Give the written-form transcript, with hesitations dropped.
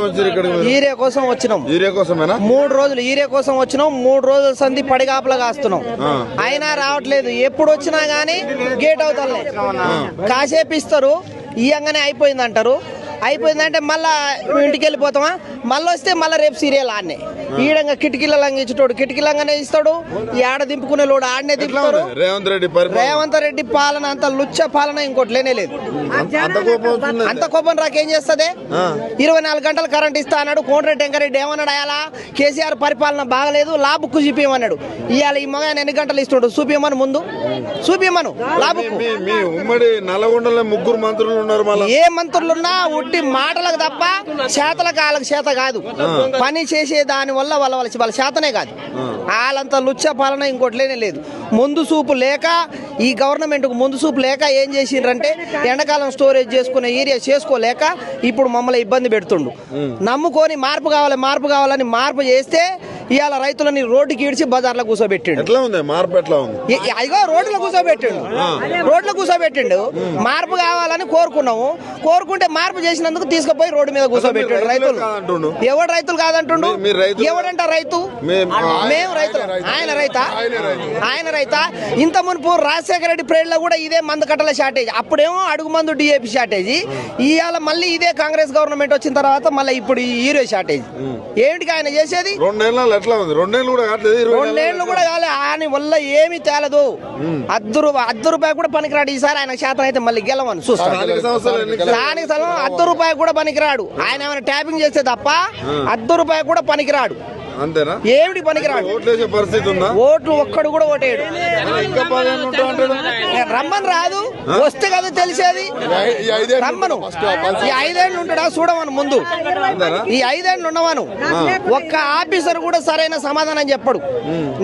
వచ్చారు ఇక్కడికి? ఈరియా కోసం వచ్చినాం. ఈరియా కోసమేనా? 3 రోజులు ఈరియా కోసం వచ్చినాం. 3 రోజుల సంధి పడిగాపులా కాస్తున్నాం. అయినా రావట్లేదు. ఎప్పుడు వచ్చినా గానీ గేట్ అవుతాలే కాసేపు ఇస్తారు, ఇయ్యంగానే అయిపోయింది అంటారు. అయిపోయిందంటే మళ్ళా ఇంటికి వెళ్ళిపోతామా, మళ్ళీ వస్తే మళ్ళీ రేపు సీరియల్ ఆడనే ఈడంగా కిటికీల ఇచ్చేటోడు కిటికీలంగానే ఇస్తాడు, ఈ ఆడ దింపుకునే లోడు ఆడనే దింపుతారు. రేవంత్ రెడ్డి పాలన అంత లుచ్చ పాలన ఇంకోటి లేనే లేదు. అంత కోపం రాకేం చేస్తుంది? 24 గంటలు కరెంట్ ఇస్తా అన్నాడు. కోమటిరెడ్డి వెంకరెడ్డి ఏమన్నాడు? అయాల కేసీఆర్ పరిపాలన బాగలేదు, లా బుక్ చూపించమన్నాడు. ఇవాళ ఈ మగ ఎన్ని గంటలు ఇస్తుండు? చూపించమను, ముందు చూపించమను లా బుక్. ఉమ్మడి నల్గొండలో 3 మంత్రులు ఉన్నారు. ఏ మంత్రులున్నా ఉట్టి మాటలకు తప్ప చేతలకు వాళ్ళకి చేత కాదు. పని చేసే దాని వల్ల వాళ్ళ చేతనే కాదు. వాళ్ళంతా లుచ్చ పాలన ఇంకోటి లేనే లేదు. ముందు చూపు లేక, ఈ గవర్నమెంట్ కు ముందు చూపు లేక ఏం చేసిండ్రంటే ఎండాకాలం స్టోరేజ్ చేసుకునే ఏరియా చేసుకోలేక ఇప్పుడు మమ్మల్ని ఇబ్బంది పెడుతుండు. నమ్ముకొని మార్పు కావాలని మార్పు చేస్తే ఇవాళ రైతులని రోడ్డుకి ఈడ్చి బజార్లో కూర్చోబెట్టిండు. అయ్యో రోడ్లో కూర్చోబెట్టిండు. మార్పు కావాలని కోరుకుంటే మార్పు చేసినందుకు తీసుకుపోయి రోడ్డు మీద కూర్చోబెట్టిండు. రైతులు ఎవడు రైతులు కాదంటుండు? ఎవడంట రైతు? మేము రైతులు. ఆయన రైతా? ఇంత మునుపు రాజశేఖర రెడ్డి పీరియడ్ లో కూడా ఇదే మందు కట్టల షార్టేజ్, అప్పుడేమో అడుగు మందు డిఏపి షార్టేజ్, ఇవాళ మళ్ళీ ఇదే కాంగ్రెస్ గవర్నమెంట్ వచ్చిన తర్వాత మళ్ళీ ఇప్పుడు యూరియా షార్టేజ్. ఏంటికి ఆయన చేసేది? 2 ఏళ్ళు కూడా కాలే. ఆయన వల్ల ఏమి తేలదు. అర్ధ రూపాయి కూడా పనికిరాడు. ఈసారి ఆయన శాతం అయితే మళ్ళీ గెలవని చూస్తాను. స్థానిక స్థలం ₹1 కూడా పనికిరాడు. ఆయన ఏమైనా ట్యాపింగ్ చేస్తే తప్ప ₹1 కూడా పనికిరాడు. అంతేనా? ఏమిటి పనికిరాడు? ఓట్లు ఒక్కడు కూడా ఓటేయడు. రమ్మని రాదు, వస్తే కదా తెలిసేది. రమ్మను. ఈ 5 ఏళ్ళు ఉంటాడా చూడమను. ముందు ఈ 5 ఏళ్ళు ఉండవను. ఒక్క ఆఫీసర్ కూడా సరైన సమాధానం చెప్పడు.